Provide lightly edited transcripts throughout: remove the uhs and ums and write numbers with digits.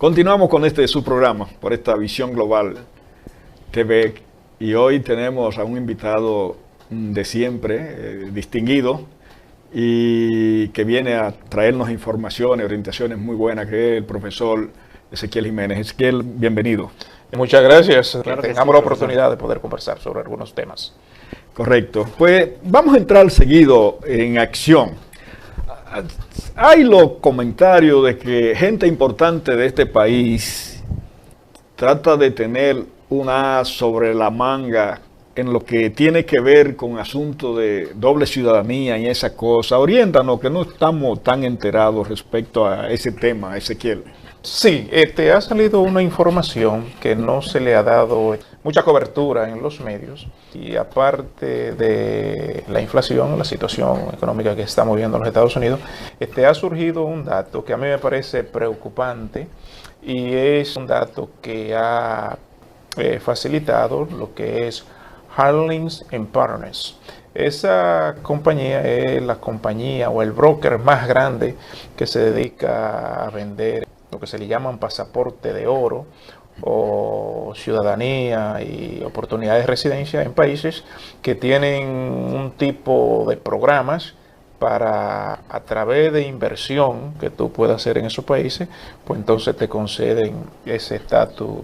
Continuamos con su programa, por esta Visión Global TV, y hoy tenemos a un invitado de siempre, distinguido, y que viene a traernos informaciones, orientaciones muy buenas, que es el profesor Ezequiel Jiménez. Ezequiel, bienvenido. Muchas gracias. Claro que tengamos la oportunidad de poder conversar sobre algunos temas. Correcto. Pues vamos a entrar seguido en acción. Hay los comentarios de que gente importante de este país trata de tener una as sobre la manga en lo que tiene que ver con asuntos de doble ciudadanía y esa cosa. Oriéntanos, que no estamos tan enterados respecto a ese tema, Ezequiel. Sí, ha salido una información que no se le ha dado mucha cobertura en los medios, y aparte de la inflación, la situación económica que estamos viviendo en los Estados Unidos, ha surgido un dato que a mí me parece preocupante, y es un dato que ha facilitado lo que es Harlings & Partners. Esa compañía es la compañía o el broker más grande que se dedica a vender lo que se le llaman pasaporte de oro o ciudadanía y oportunidades de residencia en países que tienen un tipo de programas para, a través de inversión que tú puedas hacer en esos países, pues entonces te conceden ese estatus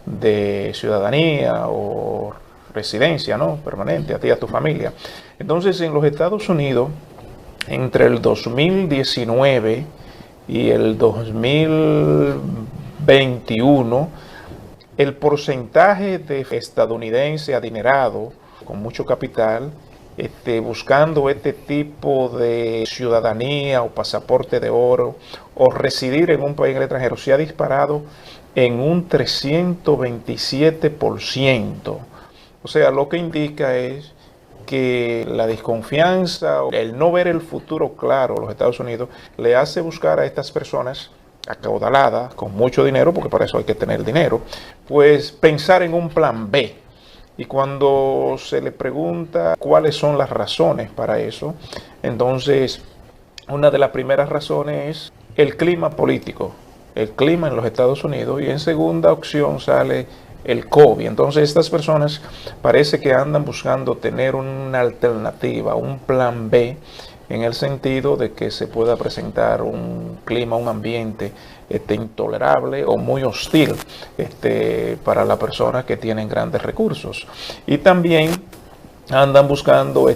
de ciudadanía o residencia, ¿no?, permanente a ti y a tu familia. Entonces, en los Estados Unidos, entre el 2019 y el 2021, el porcentaje de estadounidenses adinerados con mucho capital buscando este tipo de ciudadanía o pasaporte de oro o residir en un país en el extranjero se ha disparado en un 327%. O sea, lo que indica es que la desconfianza, el no ver el futuro claro en los Estados Unidos, le hace buscar a estas personas acaudaladas, con mucho dinero, porque para eso hay que tener dinero, pues pensar en un plan B. Y cuando se le pregunta cuáles son las razones para eso, entonces una de las primeras razones es el clima político, el clima en los Estados Unidos, y en segunda opción sale el COVID. Entonces estas personas parece que andan buscando tener una alternativa, un plan B, en el sentido de que se pueda presentar un clima, un ambiente intolerable o muy hostil para las personas que tienen grandes recursos. Y también andan buscando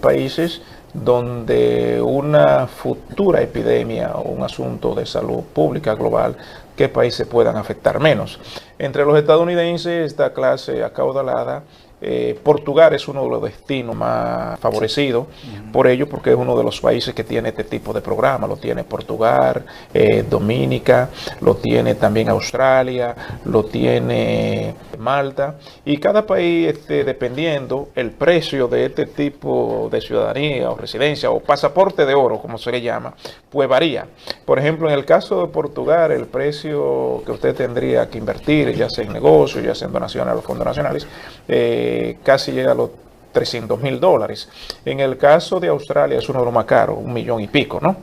países donde una futura epidemia o un asunto de salud pública global, qué países puedan afectar menos. Entre los estadounidenses, esta clase acaudalada, Portugal es uno de los destinos más favorecidos por ello, porque es uno de los países que tiene este tipo de programa. Lo tiene Portugal, Dominica, lo tiene también Australia, lo tiene Malta, y cada país, dependiendo el precio de este tipo de ciudadanía o residencia o pasaporte de oro, como se le llama, pues varía. Por ejemplo, en el caso de Portugal, el precio que usted tendría que invertir, ya sea en negocio, ya sea en donaciones a los fondos nacionales, casi llega a los $300,000. En el caso de Australia es uno de los más caros, 1,000,000 y pico, ¿no?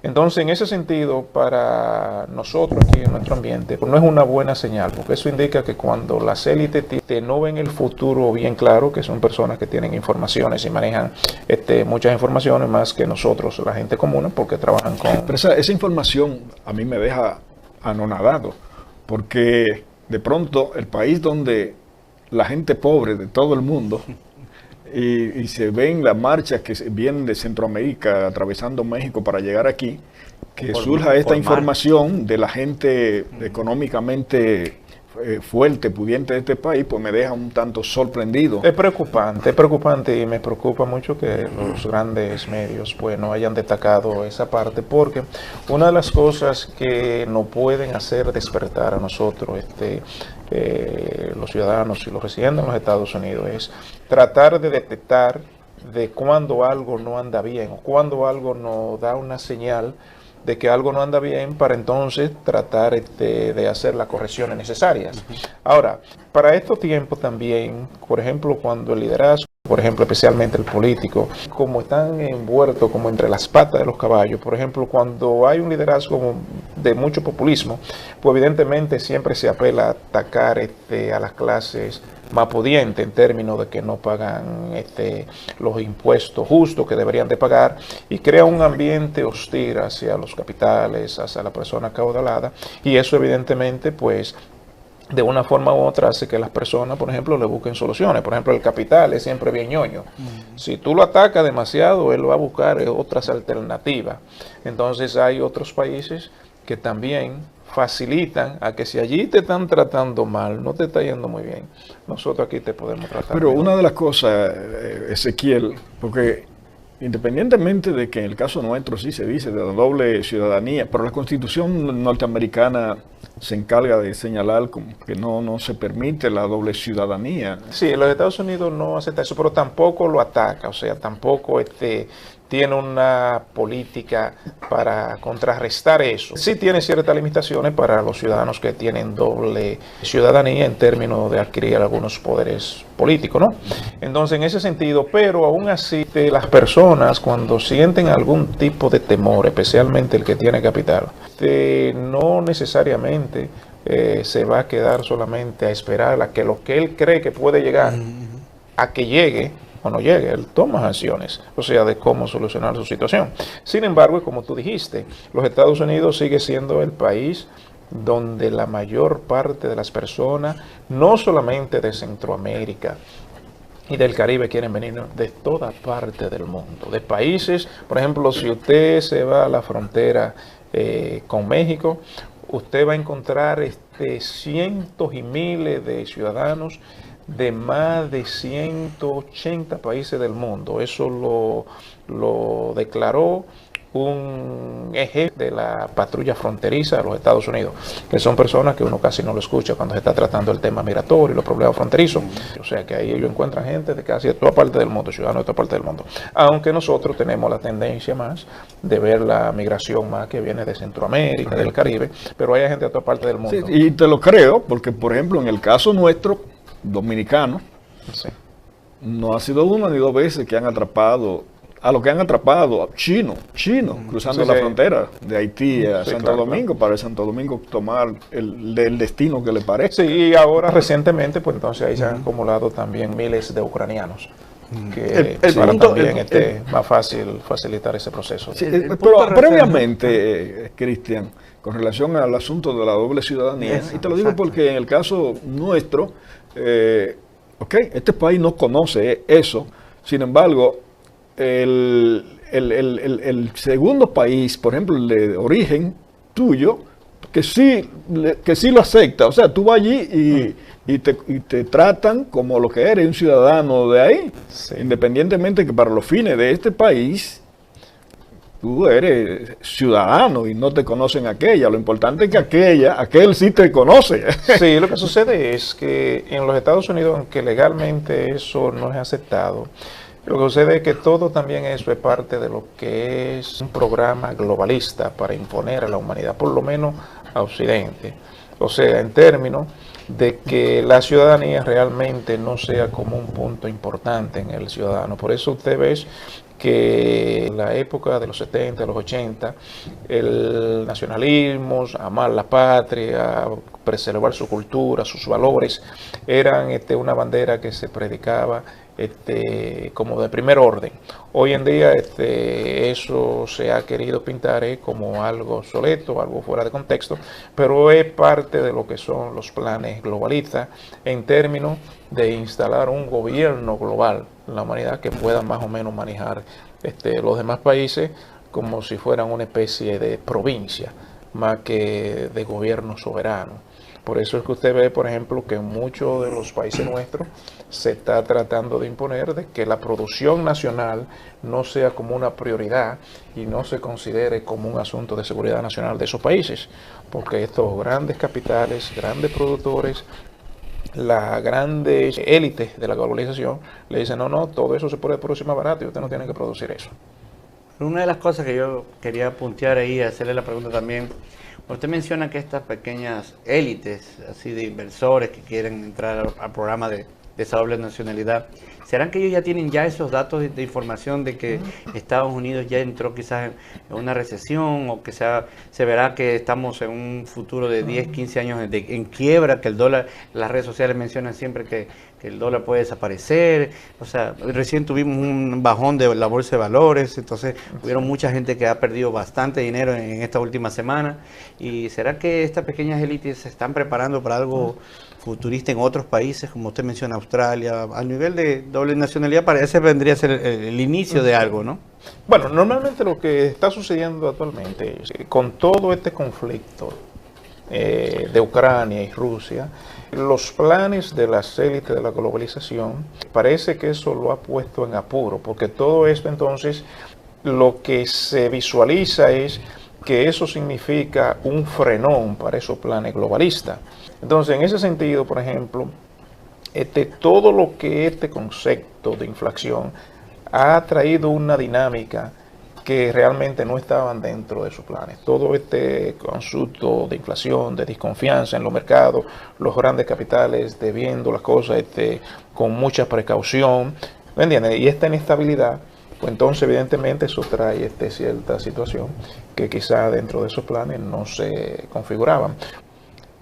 Entonces, en ese sentido, para nosotros aquí en nuestro ambiente, pues no es una buena señal, porque eso indica que cuando las élites no ven el futuro bien claro, que son personas que tienen informaciones y manejan muchas informaciones más que nosotros, la gente común, porque trabajan con... Pero esa información a mí me deja anonadado, porque de pronto el país donde la gente pobre de todo el mundo, y se ven las marchas que vienen de Centroamérica atravesando México para llegar aquí, que surja esta información de la gente económicamente fuerte, pudiente de este país, pues me deja un tanto sorprendido. Es preocupante, y me preocupa mucho que los grandes medios pues no hayan destacado esa parte, porque una de las cosas que nos pueden hacer despertar a nosotros, los ciudadanos y los residentes en los Estados Unidos, es tratar de detectar de cuando algo no anda bien o cuando algo nos da una señal de que algo no anda bien, para entonces tratar de hacer las correcciones necesarias. Ahora, para estos tiempos también, por ejemplo, cuando el liderazgo por ejemplo, especialmente el político, como están envueltos como entre las patas de los caballos. Por ejemplo, cuando hay un liderazgo de mucho populismo, pues evidentemente siempre se apela a atacar a las clases más pudientes en términos de que no pagan los impuestos justos que deberían de pagar, y crea un ambiente hostil hacia los capitales, hacia la persona acaudalada, y eso evidentemente pues de una forma u otra hace que las personas, por ejemplo, le busquen soluciones. Por ejemplo, el capital es siempre bien ñoño. Si tú lo atacas demasiado, él va a buscar otras alternativas. Entonces hay otros países que también facilitan a que si allí te están tratando mal, no te está yendo muy bien, nosotros aquí te podemos tratar Pero mejor. una de las cosas, Ezequiel, porque independientemente de que en el caso nuestro sí se dice de la doble ciudadanía, pero la Constitución norteamericana se encarga de señalar como que no se permite la doble ciudadanía. Sí, los Estados Unidos no acepta eso, pero tampoco lo ataca, o sea, tampoco tiene una política para contrarrestar eso. Sí tiene ciertas limitaciones para los ciudadanos que tienen doble ciudadanía en términos de adquirir algunos poderes políticos, ¿no? Entonces, en ese sentido, pero aún así, las personas cuando sienten algún tipo de temor, especialmente el que tiene capital, no necesariamente se va a quedar solamente a esperar a que lo que él cree que puede llegar, a que llegue o no llegue. Él toma acciones, o sea, de cómo solucionar su situación. Sin embargo, como tú dijiste, los Estados Unidos sigue siendo el país donde la mayor parte de las personas, no solamente de Centroamérica y del Caribe, quieren venir de toda parte del mundo, de países. Por ejemplo, si usted se va a la frontera con México, usted va a encontrar cientos y miles de ciudadanos de más de 180 países del mundo. Eso lo declaró un eje de la patrulla fronteriza de los Estados Unidos, que son personas que uno casi no lo escucha cuando se está tratando el tema migratorio y los problemas fronterizos. O sea que ahí ellos encuentran gente de casi de toda parte del mundo, ciudadanos de toda parte del mundo. Aunque nosotros tenemos la tendencia más de ver la migración más que viene de Centroamérica, del Caribe, pero hay gente de toda parte del mundo. Sí, y te lo creo, porque por ejemplo en el caso nuestro, dominicano, Sí. no ha sido una ni dos veces que han atrapado a lo que han atrapado chinos cruzando Sí, la sí. frontera de Haití a Sí, Santo claro, Domingo, para el Santo Domingo tomar el destino que le parece. Sí, y ahora recientemente, pues entonces ahí se han acumulado también miles de ucranianos, que El para punto- también más fácil facilitar ese proceso. Sí, Pero punto de previamente, Cristian, con relación al asunto de la doble ciudadanía, Eso, y te lo digo exacto. porque en el caso nuestro, este país no conoce eso, sin embargo, el segundo país, por ejemplo, el de origen tuyo, que sí lo acepta, o sea, tú vas allí y te tratan como lo que eres, un ciudadano de ahí, Sí. independientemente que para los fines de este país tú eres ciudadano y no te conocen aquella. Lo importante es que aquel sí te conoce. Sí, lo que sucede es que en los Estados Unidos, aunque legalmente eso no es aceptado, lo que sucede es que todo también eso es parte de lo que es un programa globalista para imponer a la humanidad, por lo menos a Occidente. O sea, en términos de que la ciudadanía realmente no sea como un punto importante en el ciudadano. Por eso usted ve que en la época de los 70, de los 80, el nacionalismo, amar la patria, preservar su cultura, sus valores, eran una bandera que se predicaba como de primer orden. Hoy en día eso se ha querido pintar como algo obsoleto, algo fuera de contexto, pero es parte de lo que son los planes globalistas en términos de instalar un gobierno global en la humanidad que pueda más o menos manejar los demás países como si fueran una especie de provincia, más que de gobierno soberano. Por eso es que usted ve, por ejemplo, que en muchos de los países nuestros se está tratando de imponer de que la producción nacional no sea como una prioridad y no se considere como un asunto de seguridad nacional de esos países, porque estos grandes capitales, grandes productores, las grandes élites de la globalización le dicen, no, todo eso se puede producir más barato y usted no tiene que producir eso. Una de las cosas que yo quería puntear ahí, hacerle la pregunta también, usted menciona que estas pequeñas élites, así de inversores que quieren entrar al programa de esa doble nacionalidad, ¿Serán que ellos ya tienen ya esos datos de información de que Estados Unidos ya entró quizás en una recesión o que se verá que estamos en un futuro de 10, 15 años en quiebra, que el dólar, las redes sociales mencionan siempre que el dólar puede desaparecer? O sea, recién tuvimos un bajón de la bolsa de valores, entonces hubieron mucha gente que ha perdido bastante dinero en esta última semana. ¿Y será que estas pequeñas élites se están preparando para algo futurista en otros países, como usted menciona, Australia? A nivel de doble nacionalidad parece vendría a ser el inicio de algo, ¿no? Bueno, normalmente lo que está sucediendo actualmente es que con todo este conflicto de Ucrania y Rusia, los planes de las élites de la globalización, parece que eso lo ha puesto en apuro, porque todo esto entonces lo que se visualiza es que eso significa un frenón para esos planes globalistas. Entonces, en ese sentido, por ejemplo, todo lo que este concepto de inflación ha traído una dinámica que realmente no estaban dentro de sus planes. Todo este concepto de inflación, de desconfianza en los mercados, los grandes capitales viendo las cosas con mucha precaución, ¿me entiendes? Y esta inestabilidad, pues entonces evidentemente eso trae cierta situación que quizá dentro de esos planes no se configuraban.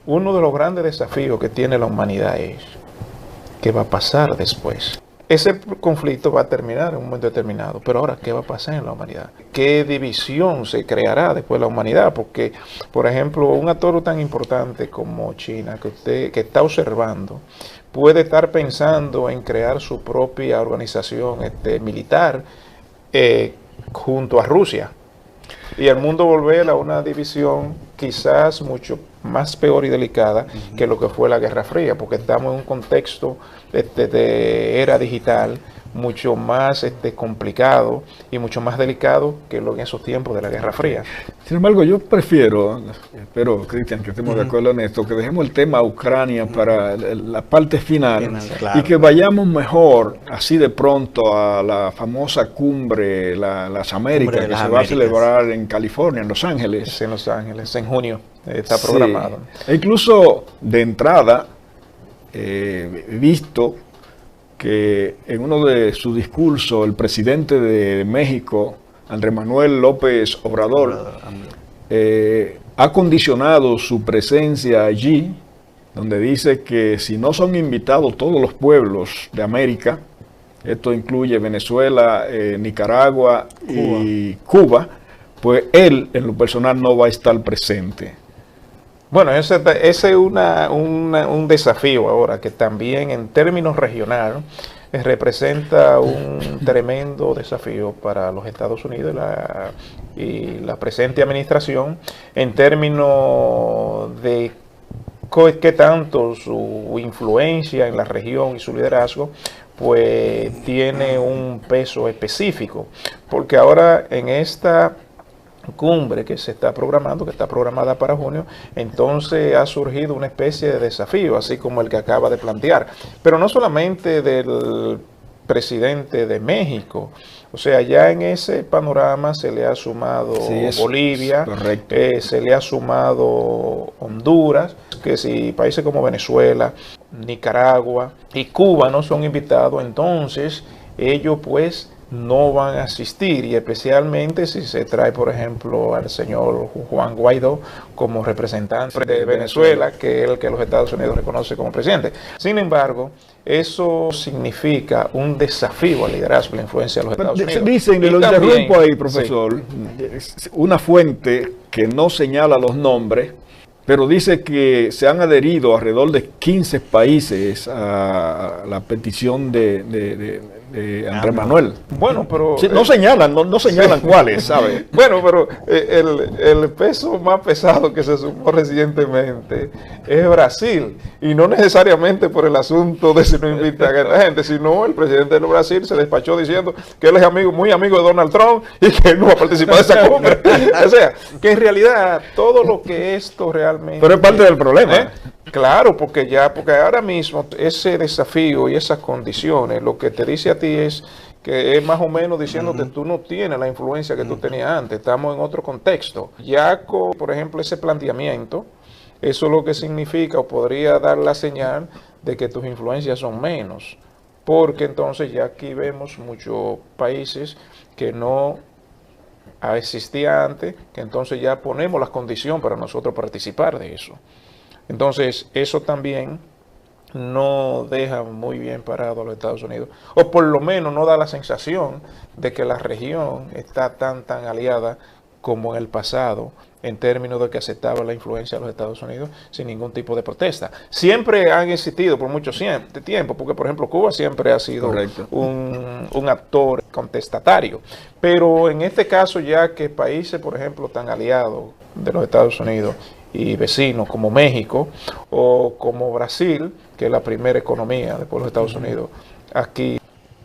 Uno de los grandes desafíos que tiene la humanidad es ¿qué va a pasar después? Ese conflicto va a terminar en un momento determinado, pero ahora, ¿qué va a pasar en la humanidad? ¿Qué división se creará después de la humanidad? Porque, por ejemplo, un actor tan importante como China, que está observando, puede estar pensando en crear su propia organización militar junto a Rusia. Y el mundo volver a una división quizás mucho más peor y delicada que lo que fue la Guerra Fría, porque estamos en un contexto de era digital mucho más complicado y mucho más delicado que en esos tiempos de la Guerra Fría. Sin embargo, yo prefiero, espero, Cristian, que estemos de acuerdo en esto, que dejemos el tema Ucrania para la parte final, claro, y que vayamos mejor, así de pronto, a la famosa cumbre, las Américas, que se va a celebrar en California, en Los Ángeles. En Los Ángeles, en junio, está programado. E incluso, de entrada, he visto que en uno de sus discursos el presidente de México, Andrés Manuel López Obrador, ha condicionado su presencia allí, donde dice que si no son invitados todos los pueblos de América, esto incluye Venezuela, Nicaragua y Cuba, pues él en lo personal no va a estar presente. Bueno, ese es un desafío ahora que también en términos regionales representa un tremendo desafío para los Estados Unidos y la presente administración en términos de qué tanto su influencia en la región y su liderazgo pues tiene un peso específico, porque ahora en esta cumbre que se está programando, que está programada para junio, entonces ha surgido una especie de desafío, así como el que acaba de plantear, pero no solamente del presidente de México, o sea, ya en ese panorama se le ha sumado Bolivia, se le ha sumado Honduras, que si países como Venezuela, Nicaragua y Cuba no son invitados, entonces ellos pues no van a asistir, y especialmente si se trae, por ejemplo, al señor Juan Guaidó como representante de Venezuela, que es el que los Estados Unidos reconoce como presidente. Sin embargo, eso significa un desafío al liderazgo y la influencia de los Estados Unidos. Dicen, y lo interrumpo ahí, profesor, una fuente que no señala los nombres, pero dice que se han adherido alrededor de 15 países a la petición de Andrés Manuel. Bueno, pero no señalan cuáles, ¿sabes? Bueno, pero el peso más pesado que se sumó recientemente es Brasil, y no necesariamente por el asunto de si no invita a la gente, sino el presidente de Brasil se despachó diciendo que él es muy amigo de Donald Trump y que él no va a participar de esa cumbre. O sea, que en realidad todo lo que esto realmente... Pero es parte del problema. Claro, porque ahora mismo ese desafío y esas condiciones, lo que te dice a ti es que es más o menos diciéndote tú no tienes la influencia que tú tenías antes, estamos en otro contexto. Ya con, por ejemplo, ese planteamiento, eso es lo que significa o podría dar la señal de que tus influencias son menos. porque entonces ya aquí vemos muchos países que no existía antes, que entonces ya ponemos las condiciones para nosotros participar de eso. Entonces, eso también no deja muy bien parado a los Estados Unidos, o por lo menos no da la sensación de que la región está tan aliada como en el pasado, en términos de que aceptaba la influencia de los Estados Unidos sin ningún tipo de protesta. Siempre han existido por mucho tiempo, porque por ejemplo Cuba siempre ha sido un actor contestatario, pero en este caso ya que países, por ejemplo, tan aliados de los Estados Unidos y vecinos como México o como Brasil, que es la primera economía después de los Estados Unidos aquí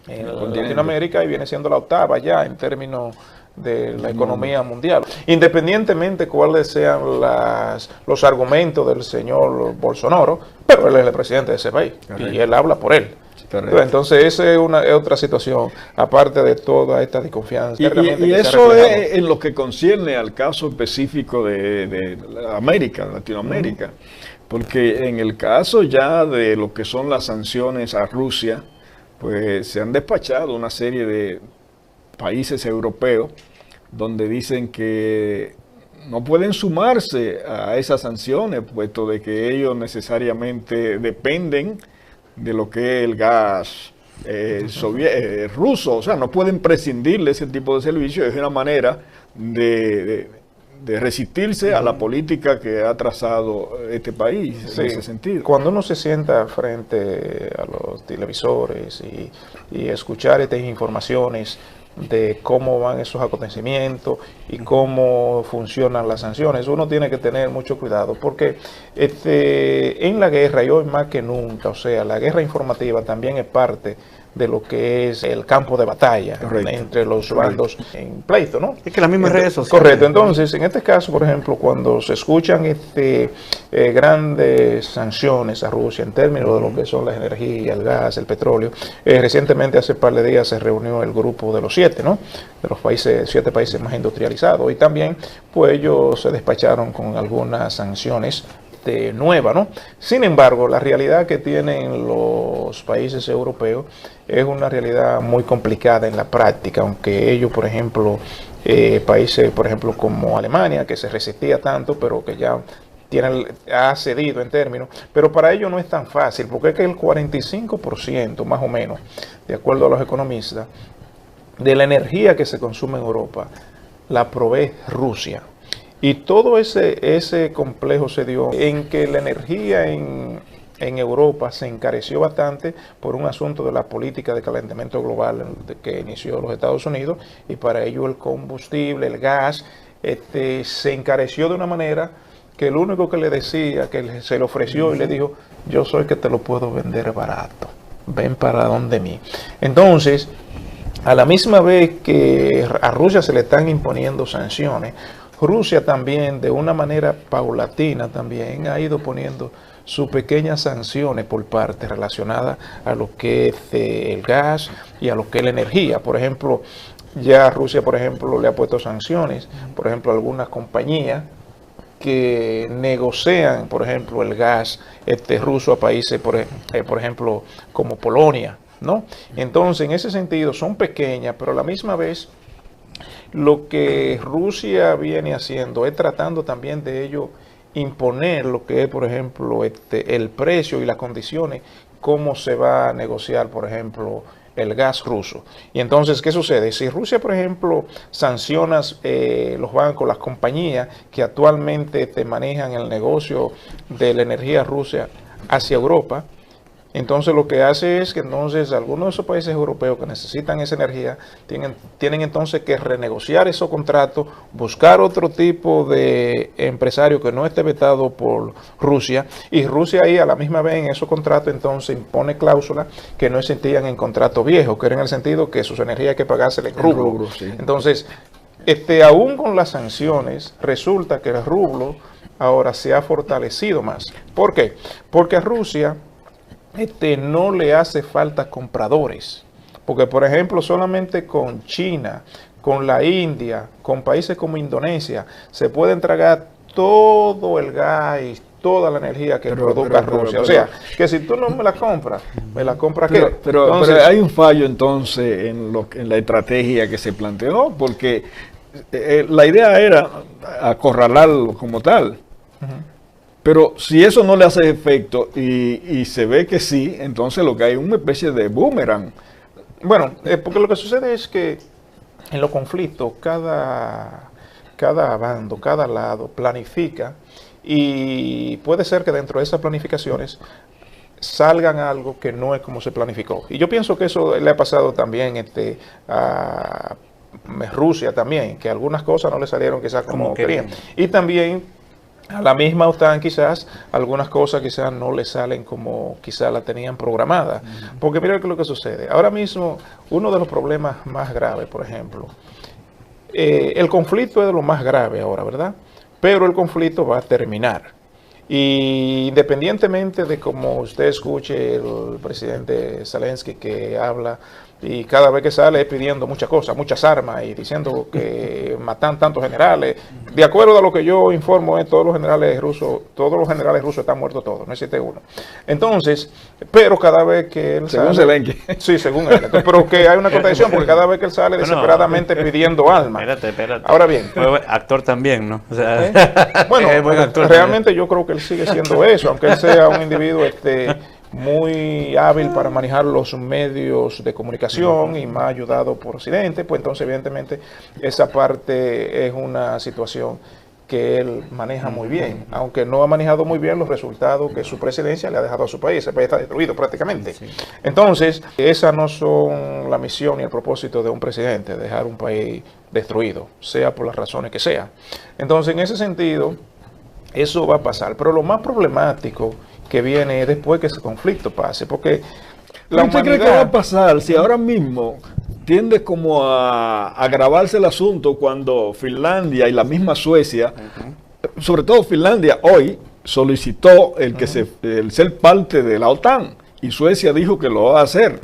en Latinoamérica y viene siendo la octava ya en términos de la economía mundial, independientemente cuáles sean los argumentos del señor Bolsonaro, pero él es el presidente de ese país. Correcto. Y él habla por él. Correcto. Entonces esa es otra situación, aparte de toda esta desconfianza. Y eso es en lo que concierne al caso específico de América, Latinoamérica, porque en el caso ya de lo que son las sanciones a Rusia, pues se han despachado una serie de países europeos donde dicen que no pueden sumarse a esas sanciones, puesto de que ellos necesariamente dependen de lo que es el gas ruso, o sea, no pueden prescindir de ese tipo de servicios. Es una manera de resistirse a la política que ha trazado este país, sí, en ese sentido. Cuando uno se sienta frente a los televisores y escuchar estas informaciones de cómo van esos acontecimientos y cómo funcionan las sanciones, uno tiene que tener mucho cuidado, porque en la guerra, y hoy más que nunca, o sea, la guerra informativa también es parte de lo que es el campo de batalla. Correcto. Entre los bandos en pleito, ¿no? Es que las mismas redes sociales. Correcto. Entonces, en este caso, por ejemplo, cuando se escuchan grandes sanciones a Rusia en términos de lo que son las energías, el gas, el petróleo, recientemente, hace un par de días, se reunió el grupo de los 7, ¿no? De los 7 países más industrializados, y también, pues, ellos se despacharon con algunas sanciones nueva, ¿no? Sin embargo, la realidad que tienen los países europeos es una realidad muy complicada en la práctica, aunque ellos, por ejemplo, países, por ejemplo, como Alemania, que se resistía tanto, pero que ya ha cedido en términos, pero para ellos no es tan fácil, porque es que el 45% más o menos, de acuerdo a los economistas, de la energía que se consume en Europa, la provee Rusia. Y todo ese complejo se dio en que la energía en Europa se encareció bastante por un asunto de la política de calentamiento global que inició los Estados Unidos, y para ello el combustible, el gas, se encareció de una manera que el único que le decía, que se le ofreció y le dijo, yo soy que te lo puedo vender barato, ven para donde mí. Entonces, a la misma vez que a Rusia se le están imponiendo sanciones, Rusia también, de una manera paulatina, también ha ido poniendo sus pequeñas sanciones por parte relacionadas a lo que es el gas y a lo que es la energía. Por ejemplo, ya Rusia, por ejemplo, le ha puesto sanciones, por ejemplo, a algunas compañías que negocian, por ejemplo, el gas ruso a países, por ejemplo, como Polonia, ¿no? Entonces, en ese sentido, son pequeñas, pero a la misma vez, lo que Rusia viene haciendo es tratando también de ello imponer lo que es, por ejemplo, el precio y las condiciones, cómo se va a negociar, por ejemplo, el gas ruso. Y entonces, ¿qué sucede? Si Rusia, por ejemplo, sanciona los bancos, las compañías que actualmente manejan el negocio de la energía rusa hacia Europa, entonces lo que hace es que entonces algunos de esos países europeos que necesitan esa energía tienen entonces que renegociar esos contratos, buscar otro tipo de empresario que no esté vetado por Rusia, y Rusia ahí a la misma vez en esos contratos entonces impone cláusulas que no existían en contratos viejos, que era en el sentido que sus energías hay que pagársele en rublo. Sí. Entonces, aún con las sanciones, resulta que el rublo ahora se ha fortalecido más. ¿Por qué? Porque a Rusia no le hace falta compradores, porque por ejemplo solamente con China, con la India, con países como Indonesia, se pueden tragar todo el gas y toda la energía que produzca Rusia. pero, o sea, que si tú no me la compras, ¿me la compras qué? Pero hay un fallo entonces en la estrategia que se planteó, porque la idea era acorralarlo como tal. Pero si eso no le hace efecto y se ve que sí, entonces lo que hay es una especie de boomerang. Bueno, porque lo que sucede es que en los conflictos cada bando, cada lado planifica y puede ser que dentro de esas planificaciones salgan algo que no es como se planificó. Y yo pienso que eso le ha pasado también a Rusia también, que algunas cosas no le salieron quizás como querían. Y también a la misma OTAN quizás algunas cosas quizás no le salen como quizás la tenían programada. Porque mira lo que sucede. Ahora mismo uno de los problemas más graves, por ejemplo, el conflicto es de lo más grave ahora, ¿verdad? Pero el conflicto va a terminar. Y independientemente de cómo usted escuche el presidente Zelensky que habla y cada vez que sale pidiendo muchas cosas, muchas armas y diciendo que matan tantos generales, de acuerdo a lo que yo informo, todos los generales rusos están muertos todos, no existe uno. Entonces, pero cada vez que él según sale, Zelensky. Sí, según él. Entonces, pero que hay una contradicción porque cada vez que él sale desesperadamente pidiendo armas. Espérate. Ahora bien, fue actor también, ¿no? O sea, bueno, buen actor realmente yo creo que él sigue siendo eso, aunque él sea un individuo muy hábil para manejar los medios de comunicación y más ayudado por Occidente, pues entonces evidentemente esa parte es una situación que él maneja muy bien, aunque no ha manejado muy bien los resultados que su presidencia le ha dejado a su país. El país está destruido prácticamente. Sí. Entonces, esas no son la misión ni el propósito de un presidente, dejar un país destruido, sea por las razones que sea. Entonces, en ese sentido, eso va a pasar. Pero lo más problemático que viene después que ese conflicto pase, porque la humanidad... ¿Usted cree que va a pasar si ahora mismo tiende como a agravarse el asunto cuando Finlandia y la misma Suecia, sobre todo Finlandia hoy, solicitó el ser parte de la OTAN y Suecia dijo que lo va a hacer?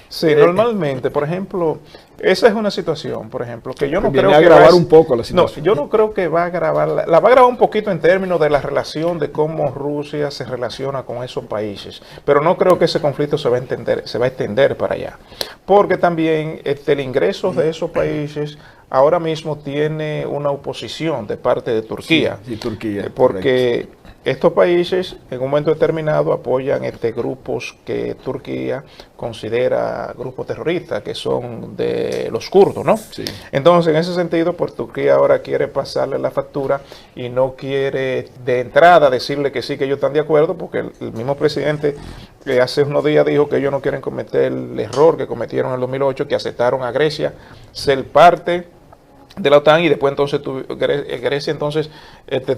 Sí, normalmente, por ejemplo, esa es una situación, por ejemplo, que yo no creo que agravar un poco la situación. No, yo no creo que va a agravar, la va a agravar un poquito en términos de la relación de cómo Rusia se relaciona con esos países, pero no creo que ese conflicto se va a extender para allá, porque también el ingreso de esos países ahora mismo tiene una oposición de parte de Turquía, sí, Turquía, porque correcto. Estos países en un momento determinado apoyan grupos que Turquía considera grupos terroristas, que son de los kurdos, ¿no? Sí. Entonces, en ese sentido, pues Turquía ahora quiere pasarle la factura y no quiere de entrada decirle que sí, que ellos están de acuerdo, porque el mismo presidente hace unos días dijo que ellos no quieren cometer el error que cometieron en el 2008, que aceptaron a Grecia ser parte de la OTAN y después entonces Grecia entonces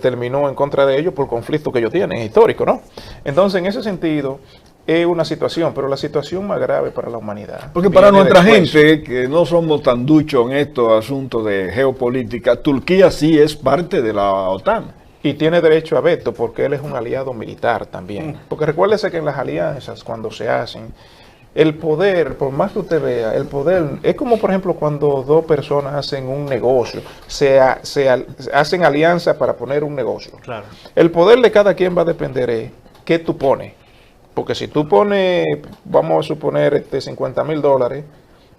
terminó en contra de ellos por el conflicto que ellos tienen, es histórico, ¿no? Entonces, en ese sentido, es una situación, pero la situación más grave para la humanidad. Porque para nuestra gente, que no somos tan duchos en estos asuntos de geopolítica, Turquía sí es parte de la OTAN. Y tiene derecho a veto porque él es un aliado militar también. Porque recuérdese que en las alianzas, cuando se hacen, el poder, por más que usted vea, el poder es como, por ejemplo, cuando dos personas hacen un negocio, se hacen alianza para poner un negocio. Claro. El poder de cada quien va a depender de qué tú pones. Porque si tú pones, vamos a suponer, $50,000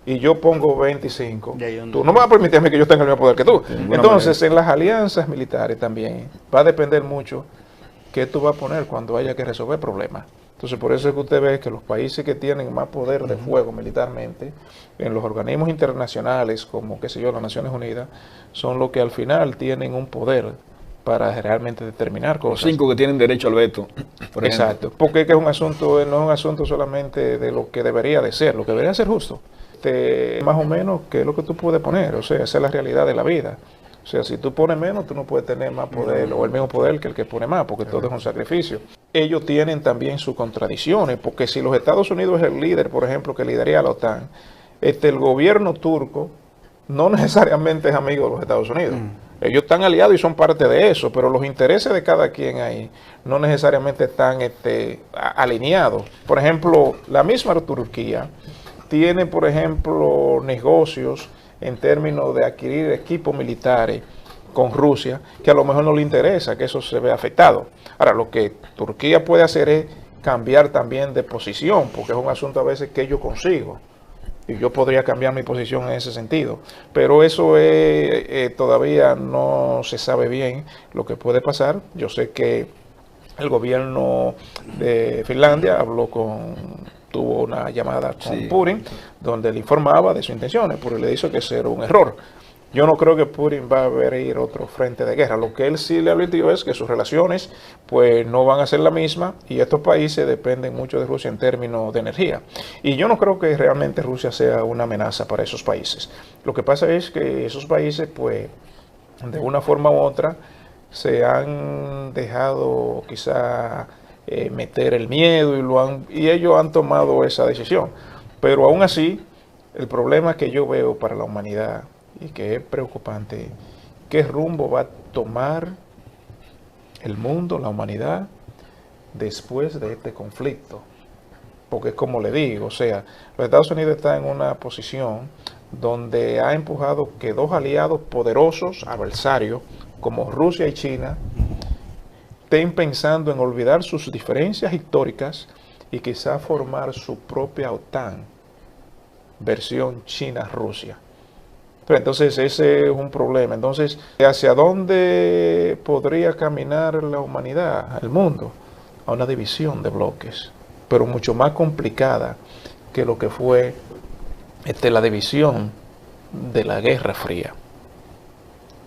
y yo pongo 25, tú no me vas a permitirme que yo tenga el mismo poder que tú. Entonces, en las alianzas militares también va a depender mucho qué tú vas a poner cuando haya que resolver problemas. Entonces, por eso es que usted ve que los países que tienen más poder de fuego militarmente, en los organismos internacionales, como, qué sé yo, las Naciones Unidas, son los que al final tienen un poder para realmente determinar cosas. Los 5 que tienen derecho al veto, por Exacto, ejemplo. Porque es que es un asunto, no es un asunto solamente de lo que debería de ser, lo que debería ser justo. Más o menos, ¿qué es lo que tú puedes poner? O sea, esa es la realidad de la vida. O sea, si tú pones menos, tú no puedes tener más poder o el mismo poder que el que pone más, porque todo es un sacrificio. Ellos tienen también sus contradicciones, porque si los Estados Unidos es el líder, por ejemplo, que lideraría la OTAN, el gobierno turco no necesariamente es amigo de los Estados Unidos. Ellos están aliados y son parte de eso, pero los intereses de cada quien ahí no necesariamente están alineados. Por ejemplo, la misma Turquía tiene, por ejemplo, negocios en términos de adquirir equipos militares con Rusia, que a lo mejor no le interesa que eso se vea afectado. Ahora, lo que Turquía puede hacer es cambiar también de posición, porque es un asunto a veces que yo consigo. Y yo podría cambiar mi posición en ese sentido. Pero eso todavía no se sabe bien lo que puede pasar. Yo sé que el gobierno de Finlandia tuvo una llamada con Putin, donde le informaba de sus intenciones. Putin le dijo que ese era un error. Yo no creo que Putin va a abrir otro frente de guerra. Lo que él sí le advirtió es que sus relaciones pues no van a ser la misma y estos países dependen mucho de Rusia en términos de energía. Y yo no creo que realmente Rusia sea una amenaza para esos países. Lo que pasa es que esos países pues de una forma u otra se han dejado quizá meter el miedo y ellos han tomado esa decisión. Pero aún así, el problema que yo veo para la humanidad y que es preocupante, ¿qué rumbo va a tomar el mundo, la humanidad, después de este conflicto? Porque es como le digo, o sea, los Estados Unidos están en una posición donde ha empujado que dos aliados poderosos, adversarios, como Rusia y China, estén pensando en olvidar sus diferencias históricas y quizá formar su propia OTAN, versión China-Rusia. Pero entonces ese es un problema. Entonces, ¿hacia dónde podría caminar la humanidad, el mundo? A una división de bloques, pero mucho más complicada que lo que fue la división de la Guerra Fría.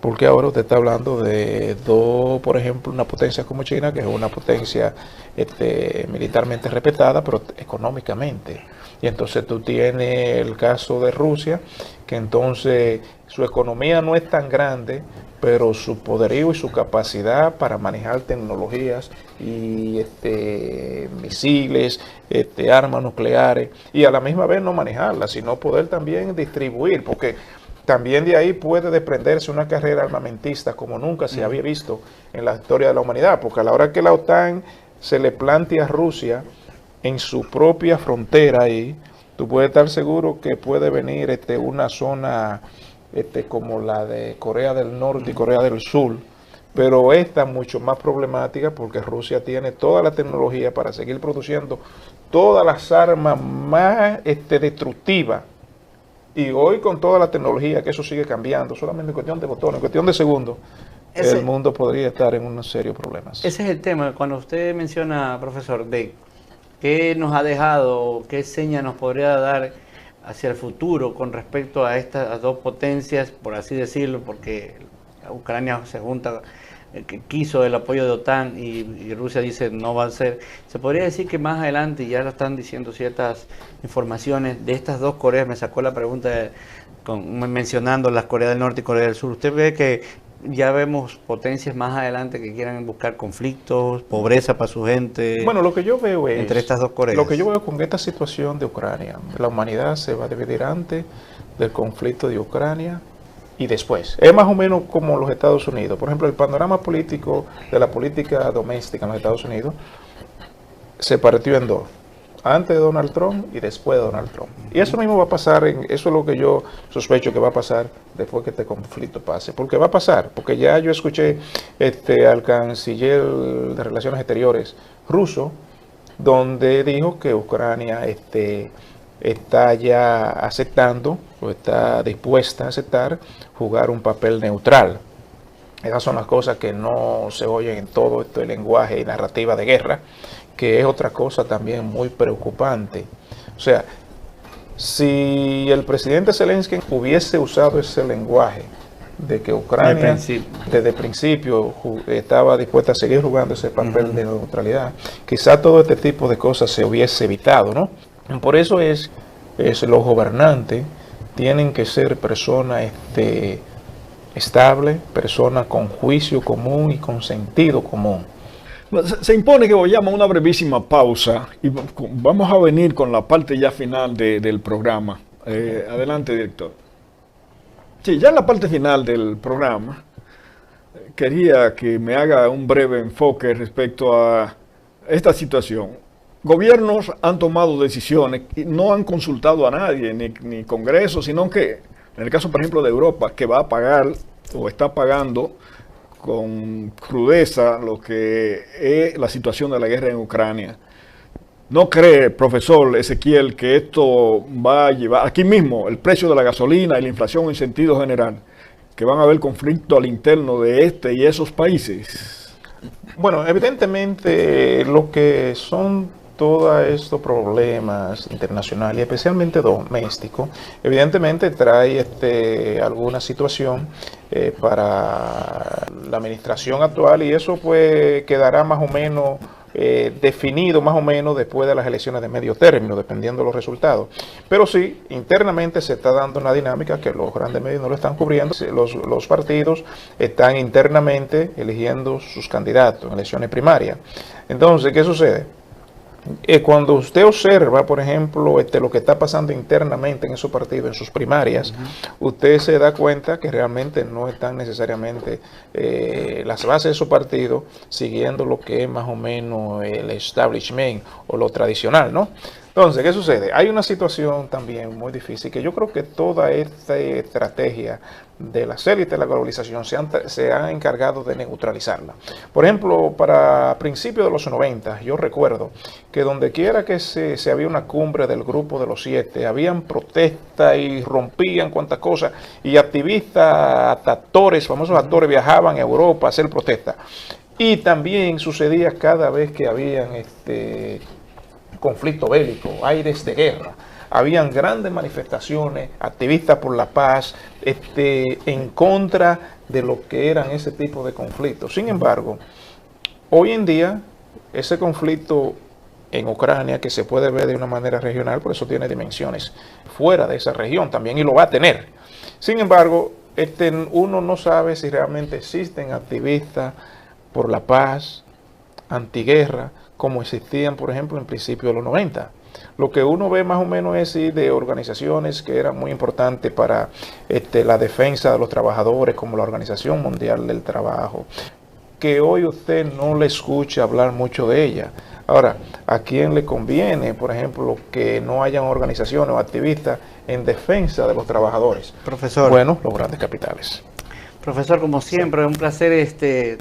Porque ahora usted está hablando de por ejemplo, una potencia como China, que es una potencia militarmente respetada, pero económicamente. Y entonces tú tienes el caso de Rusia, que entonces su economía no es tan grande, pero su poderío y su capacidad para manejar tecnologías y misiles, armas nucleares, y a la misma vez no manejarlas, sino poder también distribuir, porque también de ahí puede desprenderse una carrera armamentista como nunca se había visto en la historia de la humanidad, porque a la hora que la OTAN se le plantea a Rusia en su propia frontera ahí, tú puedes estar seguro que puede venir una zona como la de Corea del Norte y Corea del Sur, pero esta es mucho más problemática porque Rusia tiene toda la tecnología para seguir produciendo todas las armas más destructivas. Y hoy con toda la tecnología, que eso sigue cambiando, solamente en cuestión de botones, en cuestión de segundos, el mundo podría estar en unos serios problemas. Ese es el tema. Cuando usted menciona, profesor, de qué nos ha dejado, qué seña nos podría dar hacia el futuro con respecto a estas dos potencias, por así decirlo, porque Ucrania se junta, que quiso el apoyo de OTAN y Rusia dice no va a ser. Se podría decir que más adelante, ya lo están diciendo ciertas informaciones de estas dos Coreas. Me sacó la pregunta mencionando las Corea del Norte y Corea del Sur. ¿Usted ve que ya vemos potencias más adelante que quieran buscar conflictos, pobreza para su gente? Bueno, lo que yo veo es, entre estas dos Coreas, lo que yo veo con esta situación de Ucrania, la humanidad se va a dividir antes del conflicto de Ucrania y después. Es más o menos como los Estados Unidos. Por ejemplo, el panorama político de la política doméstica en los Estados Unidos se partió en dos: antes de Donald Trump y después de Donald Trump. Y eso mismo va a pasar, eso es lo que yo sospecho que va a pasar después que este conflicto pase. ¿Por qué va a pasar? Porque ya yo escuché al canciller de Relaciones Exteriores ruso, donde dijo que Ucrania está ya aceptando, o está dispuesta a aceptar, jugar un papel neutral. Esas son las cosas que no se oyen en todo este lenguaje y narrativa de guerra, que es otra cosa también muy preocupante. O sea, si el presidente Zelensky hubiese usado ese lenguaje de que Ucrania desde el principio estaba dispuesta a seguir jugando ese papel de neutralidad, quizá todo este tipo de cosas se hubiese evitado, ¿no? Por eso es los gobernantes tienen que ser personas estables, personas con juicio común y con sentido común. Se impone que vayamos a una brevísima pausa y vamos a venir con la parte ya final del programa. Adelante, director. Sí, ya en la parte final del programa quería que me haga un breve enfoque respecto a esta situación. Gobiernos han tomado decisiones y no han consultado a nadie, ni Congreso, sino que, en el caso, por ejemplo, de Europa, que va a pagar o está pagando con crudeza lo que es la situación de la guerra en Ucrania. ¿No cree, profesor Ezequiel, que esto va a llevar, aquí mismo, el precio de la gasolina y la inflación en sentido general, que van a haber conflicto al interno de este y esos países? Bueno, evidentemente lo que son todos estos problemas internacionales, especialmente domésticos, evidentemente trae alguna situación para la administración actual, y eso pues quedará más o menos definido más o menos después de las elecciones de medio término, dependiendo de los resultados. Pero sí, internamente se está dando una dinámica que los grandes medios no lo están cubriendo. Los partidos están internamente eligiendo sus candidatos en elecciones primarias. Entonces, ¿qué sucede? Cuando usted observa, por ejemplo, lo que está pasando internamente en esos partidos, en sus primarias, usted se da cuenta que realmente no están necesariamente las bases de esos partidos siguiendo lo que es más o menos el establishment o lo tradicional, ¿no? Entonces, ¿qué sucede? Hay una situación también muy difícil que yo creo que toda esta estrategia de las élites de la globalización se han encargado de neutralizarla. Por ejemplo, para principios de los 90, yo recuerdo que donde quiera que se había una cumbre del Grupo de los Siete, habían protestas y rompían cuantas cosas, y activistas, actores, famosos actores viajaban a Europa a hacer protestas. Y también sucedía cada vez que habían conflicto bélico, aires de guerra. Habían grandes manifestaciones, activistas por la paz, en contra de lo que eran ese tipo de conflictos. Sin embargo, hoy en día, ese conflicto en Ucrania, que se puede ver de una manera regional, por eso tiene dimensiones fuera de esa región también, y lo va a tener. Sin embargo, uno no sabe si realmente existen activistas por la paz, antiguerra, como existían, por ejemplo, en principios de los 90. Lo que uno ve más o menos es de organizaciones que eran muy importantes para la defensa de los trabajadores, como la Organización Mundial del Trabajo, que hoy usted no le escucha hablar mucho de ella. Ahora, ¿a quién le conviene, por ejemplo, que no hayan organizaciones o activistas en defensa de los trabajadores? Profesor. Bueno, los grandes capitales. Profesor, como siempre, es un placer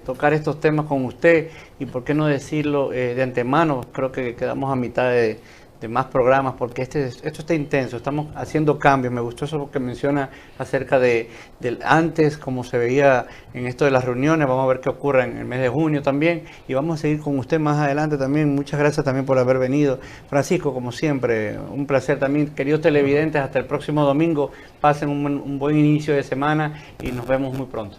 tocar estos temas con usted, y por qué no decirlo de antemano. Creo que quedamos a mitad de más programas, porque esto está intenso, estamos haciendo cambios. Me gustó eso que menciona acerca del antes, como se veía en esto de las reuniones. Vamos a ver qué ocurre en el mes de junio también, y vamos a seguir con usted más adelante también. Muchas gracias también por haber venido. Francisco, como siempre, un placer también. Queridos televidentes, hasta el próximo domingo, pasen un buen inicio de semana y nos vemos muy pronto.